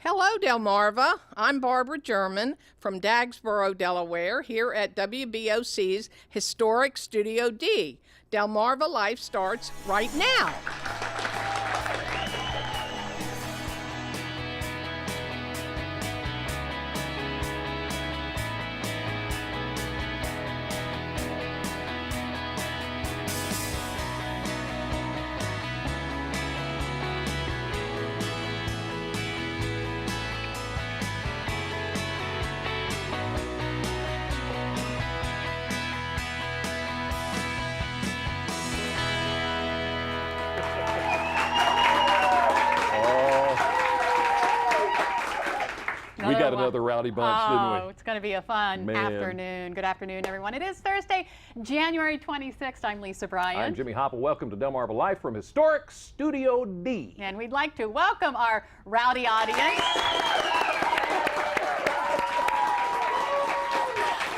Hello, Delmarva. I'm Barbara German from Dagsboro, Delaware, here at WBOC's historic Studio D. Delmarva Life starts right now. We got another rowdy bunch, didn't we? Oh, it's going to be a fun afternoon. Good afternoon, everyone. It is Thursday, January 26th. I'm Lisa Bryant. I'm Jimmy Hopple. Welcome to Delmarva Live from historic Studio D. And we'd like to welcome our rowdy audience.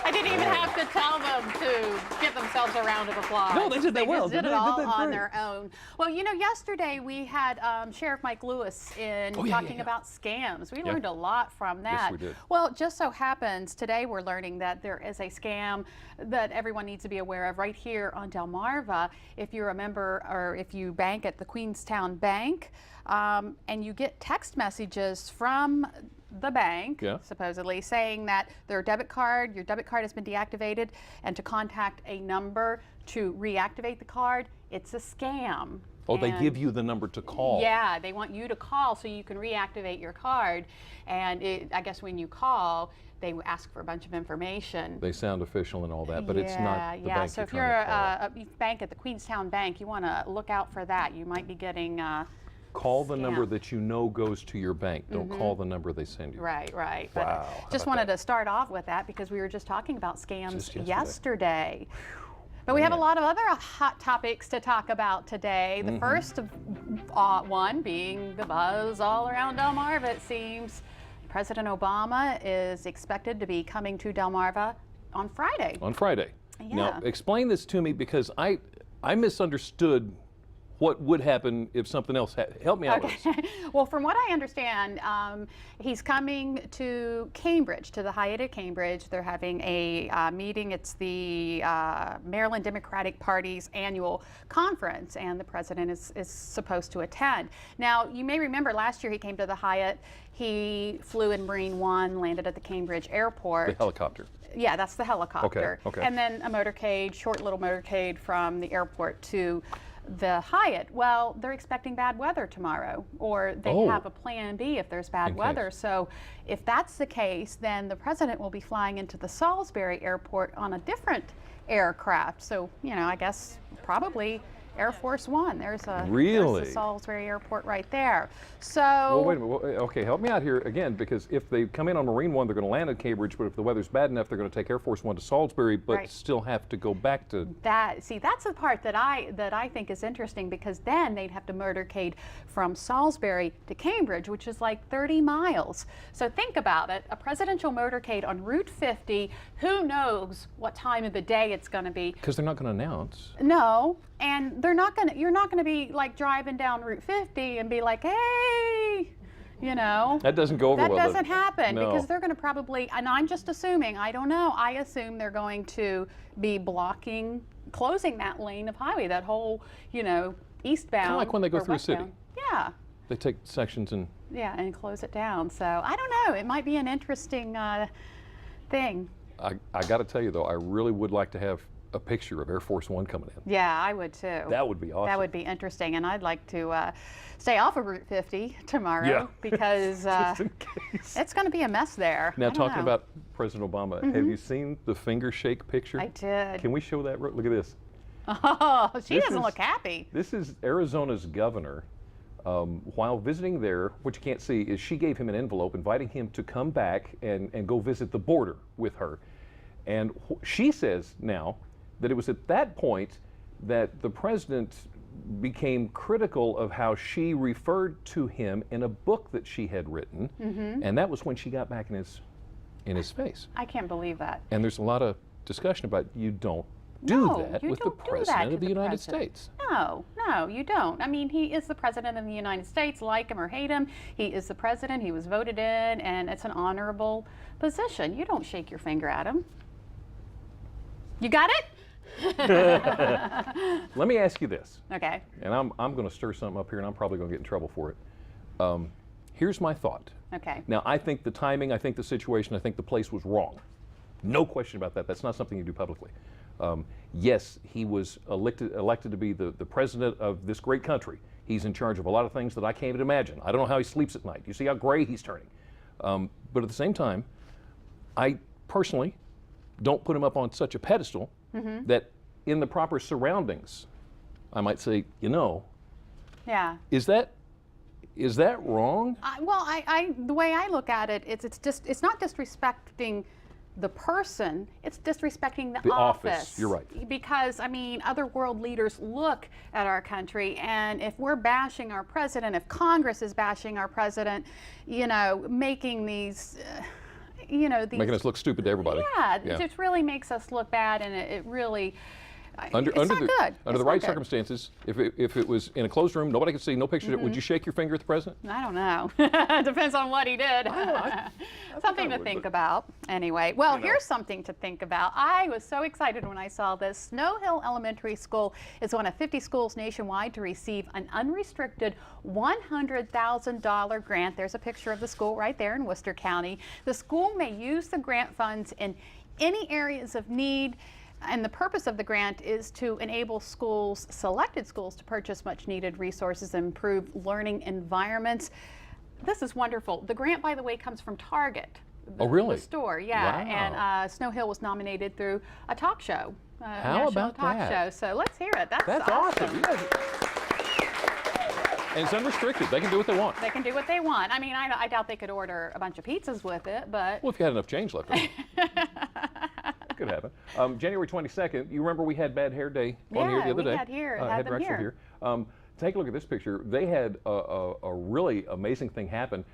I didn't even have to tell them to give themselves a round of applause. No, they did that well. They just did it all on their own. Well, you know, yesterday we had Sheriff Mike Lewis in talking about scams. We learned a lot from that. Yes, we did. Well, it just so happens today we're learning that there is a scam that everyone needs to be aware of right here on Delmarva. If you're a member or if you bank at the Queenstown Bank and you get text messages from the bank, supposedly, saying that your debit card has been deactivated and to contact a number to reactivate the card, it's a scam. Oh, they give you the number to call. Yeah, they want you to call so you can reactivate your card. And I guess when you call, they ask for a bunch of information. They sound official and all that, but it's not the bank. So if you're a bank at the Queenstown Bank, you want to look out for that. You might be getting call the number that you know goes to your bank. Don't call the number they send you. Right. Wow. But just wanted to start off with that because we were just talking about scams yesterday. But we have a lot of other hot topics to talk about today. The first one being the buzz all around Delmarva, it seems. President Obama is expected to be coming to Delmarva on Friday. On Friday. Yeah. Now, explain this to me because I misunderstood what would happen if something else help me out with this. Well, from what I understand, he's coming to Cambridge, to the Hyatt at Cambridge. They're having a meeting. It's the Maryland Democratic Party's annual conference, and the president is supposed to attend. Now, you may remember last year he came to the Hyatt. He flew in Marine One, landed at the Cambridge airport. The helicopter. Yeah, that's the helicopter. Okay. And then a motorcade, short little motorcade from the airport to the Hyatt. Well, they're expecting bad weather tomorrow, or they have a plan B if there's bad weather. So if that's the case, then the president will be flying into the Salisbury airport on a different aircraft. So, you know, I guess probably Air Force One. There's the Salisbury airport right there. So well, wait a minute. Okay, help me out here again, because if they come in on Marine One, they're going to land at Cambridge, but if the weather's bad enough, they're going to take Air Force One to Salisbury, but still have to go back to that. See, that's the part that I think is interesting, because then they'd have to motorcade from Salisbury to Cambridge, which is like 30 miles. So think about it, a presidential motorcade on Route 50, who knows what time of the day it's going to be. Because they're not going to announce. No, and you're not going to be like driving down Route 50 and be like, hey, you know. That doesn't go over well. That doesn't happen because they're going to probably, and I'm just assuming, I don't know, I assume they're going to be closing that lane of highway, that whole, you know, eastbound. Kind of like when they go through a city. Yeah. They take sections and... Yeah, and close it down. So I don't know, it might be an interesting thing. I got to tell you though, I really would like to have a picture of Air Force One coming in. Yeah, I would too. That would be awesome. That would be interesting, and I'd like to stay off of Route 50 tomorrow because just in case. It's going to be a mess there. Now, talking about President Obama, have you seen the finger shake picture? I did. Can we show that? Look at this. Oh, she doesn't look happy. This is Arizona's governor. While visiting there, what you can't see is she gave him an envelope inviting him to come back and go visit the border with her. And she says now that it was at that point that the president became critical of how she referred to him in a book that she had written, and that was when she got back in his face. I can't believe that. And there's a lot of discussion about you don't do No, that you with the don't do that President to of the the United president. States. No, no, you don't. I mean, he is the President of the United States, like him or hate him. He is the President. He was voted in, and it's an honorable position. You don't shake your finger at him. You got it? Let me ask you this, Okay. and I'm going to stir something up here, and I'm probably going to get in trouble for it. Here's my thought. Okay. Now, I think the timing, I think the situation, I think the place was wrong. No question about that. That's not something you do publicly. Yes, he was elected to be the president of this great country. He's in charge of a lot of things that I can't even imagine. I don't know how he sleeps at night. You see how gray he's turning. But at the same time, I personally don't put him up on such a pedestal that in the proper surroundings, I might say, you know, Yeah. is that wrong? The way I look at it, it's not disrespecting the person, it's disrespecting the office. You're right. Because, I mean, other world leaders look at our country, and if we're bashing our president, if Congress is bashing our president, you know, making these, Making us look stupid to everybody. Yeah, it just really makes us look bad, and it really, Under it's not good. Under the It's right not good. circumstances, if it was in a closed room, nobody could see, no pictures, would you shake your finger at the president? I don't know. Depends on what he did. Something to think about. Anyway, well, here's something to think about. I was so excited when I saw this. Snow Hill Elementary School is one of 50 schools nationwide to receive an unrestricted $100,000 grant. There's a picture of the school right there in Worcester County. The school may use the grant funds in any areas of need. And the purpose of the grant is to enable schools, selected schools, to purchase much needed resources and improve learning environments. This is wonderful. The grant, by the way, comes from Target. Oh, really? The store, yeah. Wow. And Snow Hill was nominated through a talk show. How national about talk that? show. So let's hear it. That's awesome. You guys, and it's unrestricted. They can do what they want. They can do what they want. I mean, I doubt they could order a bunch of pizzas with it, but. Well, if you had enough change left over. Could happen. January 22nd, you remember we had Bad Hair Day on here the other day. had them Drexel here. Take a look at this picture. They had a really amazing thing happen.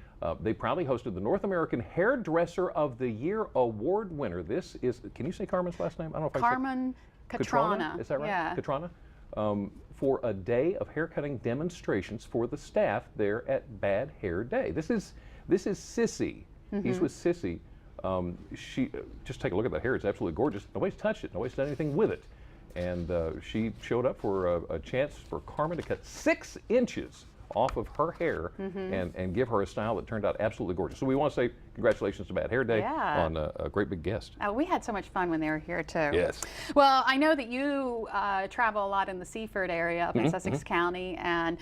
They proudly hosted the North American Hairdresser of the Year award winner. This is, can you say Carmen's last name? I don't know if Carmen Catrona. Is that right? Yeah. Catrona? For a day of haircutting demonstrations for the staff there at Bad Hair Day. This is Sissy. He's with Sissy. She just take a look at that hair. It's absolutely gorgeous. Nobody's touched it. Nobody's done anything with it. And she showed up for a chance for Carmen to cut 6 inches off of her hair and give her a style that turned out absolutely gorgeous. So we want to say congratulations to Bad Hair Day on a great big guest. We had so much fun when they were here too. Yes. Well, I know that you travel a lot in the Seaford area up in Sussex County, and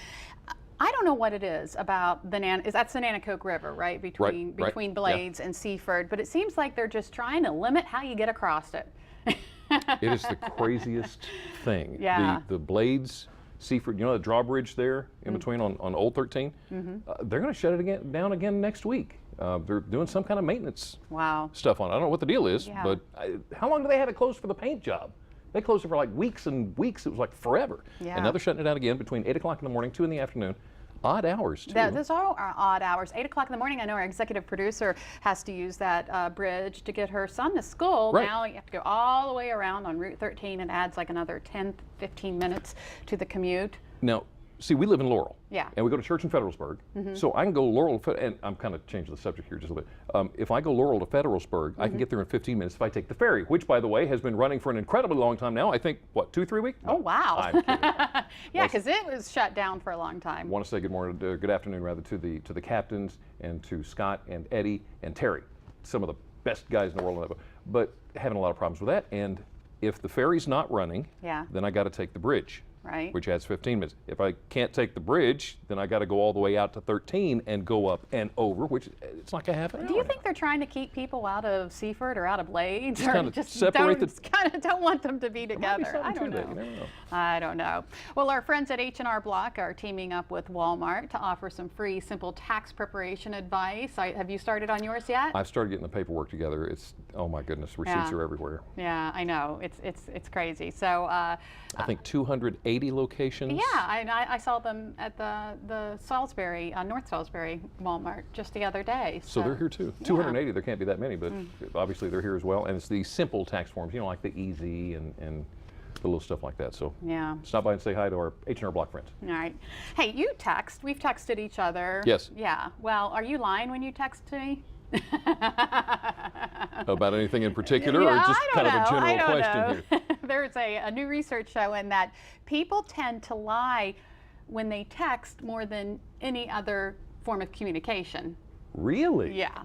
I don't know what it is about the that's the Nanticoke River, right? Between Blades and Seaford, but it seems like they're just trying to limit how you get across it. It is the craziest thing. Yeah. The Blades, Seaford, you know the drawbridge there in between on Old 13? They're going to shut it down again next week. They're doing some kind of maintenance stuff on it. I don't know what the deal is, but how long do they have it closed for the paint job? They closed it for like weeks and weeks. It was like forever. Yeah. And now they're shutting it down again between 8 o'clock in the morning, 2 in the afternoon. Odd hours, too. Those are odd hours. 8 o'clock in the morning, I know our executive producer has to use that bridge to get her son to school. Right. Now you have to go all the way around on Route 13 and adds like another 10, 15 minutes to the commute. Now, see, we live in Laurel. Yeah. And we go to church in Federalsburg. So I can go Laurel, and I'm kind of changing the subject here just a little bit. If I go Laurel to Federalsburg, I can get there in 15 minutes if I take the ferry, which, by the way, has been running for an incredibly long time now. I think, what, 2-3 weeks? Oh, wow. I'm kidding. Yeah, because it was shut down for a long time. I want to say good afternoon rather to the captains and to Scott and Eddie and Terry, some of the best guys in the world on that boat. But having a lot of problems with that. And if the ferry's not running, then I got to take the bridge. Right. Which adds 15 minutes. If I can't take the bridge, then I got to go all the way out to 13 and go up and over, which it's like a half an hour. Do you think they're trying to keep people out of Seaford or out of Blades? Just or kind of just separate don't want them to be together? I don't know. You never know. I don't know. Well, our friends at H&R Block are teaming up with Walmart to offer some free, simple tax preparation advice. Have you started on yours yet? I've started getting the paperwork together. It's, oh my goodness, receipts are everywhere. Yeah, I know. It's crazy. So I think 280 locations. Yeah, I saw them at the Salisbury, North Salisbury Walmart just the other day. So they're here too. 280, there can't be that many, but obviously they're here as well. And it's the simple tax forms, you know, like the easy and the little stuff like that. So Yeah. stop by and say hi to our H&R Block friends. All right. Hey, you text. We've texted each other. Yes. Yeah. Well, are you lying when you text to me? About anything in particular, Yeah, or just I kind don't of a know. I general don't question know. There's a new research showing that people tend to lie when they text more than any other form of communication. Really? Yeah.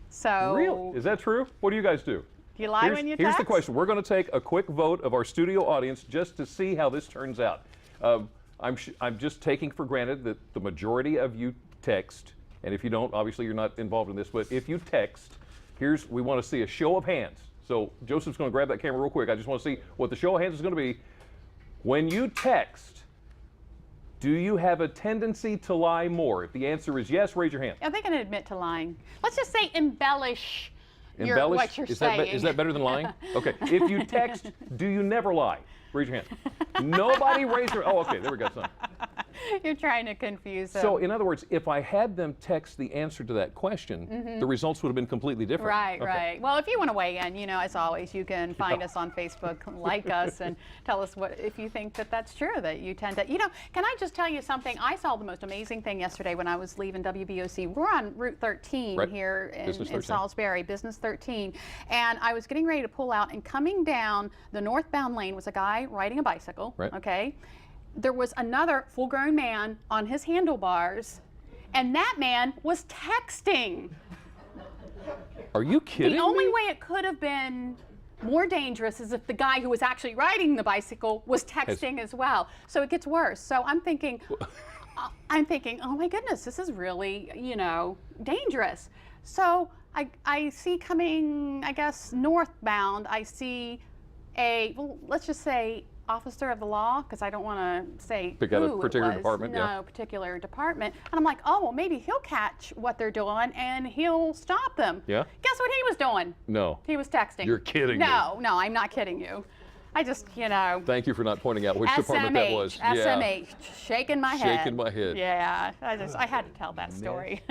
So. Really? Is that true? What do you guys do? Do you lie when you text? Here's the question. We're going to take a quick vote of our studio audience just to see how this turns out. I'm just taking for granted that the majority of you text, and if you don't, obviously you're not involved in this, but if you text, we want to see a show of hands. So Joseph's going to grab that camera real quick. I just want to see what the show of hands is going to be. When you text, do you have a tendency to lie more? If the answer is yes, raise your hand. Are they going to admit to lying? Let's just say embellish. Embellish? What you're saying. Is that better than lying? Okay. If you text, do you never lie? Raise your hand. Nobody raised their. Oh, okay. There we go. Son. You're trying to confuse them. So, in other words, if I had them text the answer to that question, the results would have been completely different. Right, Okay. right. Well, if you want to weigh in, you know, as always, you can find us on Facebook, like us, and tell us what if you think that that's true, that you tend to, you know, can I just tell you something? I saw the most amazing thing yesterday when I was leaving WBOC. We're on Route 13 Right. here in 13. Salisbury, Business 13, and I was getting ready to pull out, and coming down the northbound lane was a guy riding a bicycle, Right. okay? There was another full-grown man on his handlebars, and that man was texting. Are you kidding The only me? way it could have been more dangerous is if the guy who was actually riding the bicycle was texting as well. So it gets worse. So I'm thinking, oh my goodness, this is really, you know, dangerous. So I see coming, I guess, northbound, I see well, let's just say officer of the law, because I don't want to say Pick out a who it particular was. department, No, yeah. particular department. And I'm like, oh, well, maybe he'll catch what they're doing and he'll stop them. Yeah? Guess what he was doing? No. He was texting. You're kidding me. No, I'm not kidding you. I just, you know. Thank you for not pointing out which department that was. SMH, shaking my head. Shaking my head. Yeah, I had to tell that story.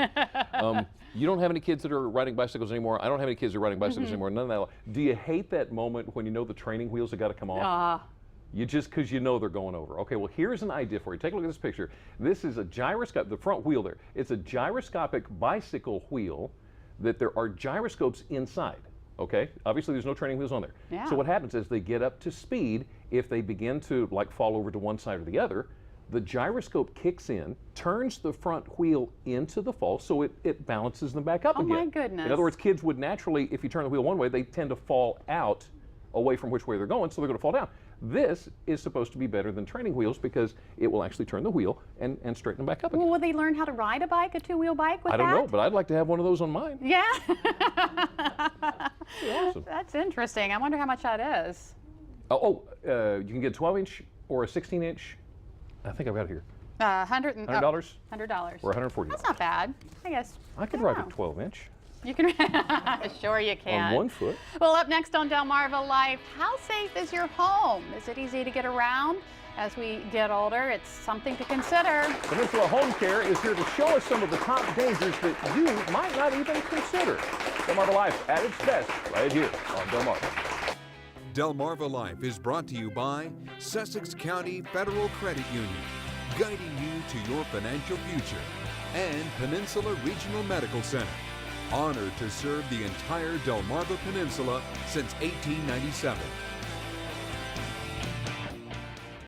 You don't have any kids that are riding bicycles anymore. I don't have any kids that are riding bicycles Mm-hmm. anymore. None of that. Do you hate that moment when you know the training wheels have got to come off? You just because you know they're going over. Okay, well, here's an idea for you. Take a look at this picture. This is a gyroscope, the front wheel there. It's a gyroscopic bicycle wheel that there are gyroscopes inside. Okay, obviously there's no training wheels on there. Yeah. So what happens is they get up to speed. If they begin to like fall over to one side or the other, the gyroscope kicks in, turns the front wheel into the fall, so it balances them back up Oh, again. my goodness. In other words, kids would naturally, if you turn the wheel one way, they tend to fall out away from which way they're going, so they're going to fall down. This is supposed to be better than training wheels because it will actually turn the wheel and straighten them back up again. Well, will they learn how to ride a bike, a two-wheel bike with I don't that? know, but I'd like to have one of those on mine. Yeah. Awesome. That's interesting. I wonder how much that is. You can get a 12-inch or a 16-inch. I think I've got it here. $100. $100 $100. or $140. That's not bad, I guess. I could don't ride a know. 12-inch You can. Sure you can. on one foot. Well, up next on Delmarva Life, how safe is your home? Is it easy to get around? As we get older, it's something to consider. Peninsula Home Care is here to show us some of the top dangers that you might not even consider. Delmarva Life at its best right here on Delmarva. Delmarva Life is brought to you by Sussex County Federal Credit Union, guiding you to your financial future, and Peninsula Regional Medical Center, honored to serve the entire Delmarva Peninsula since 1897.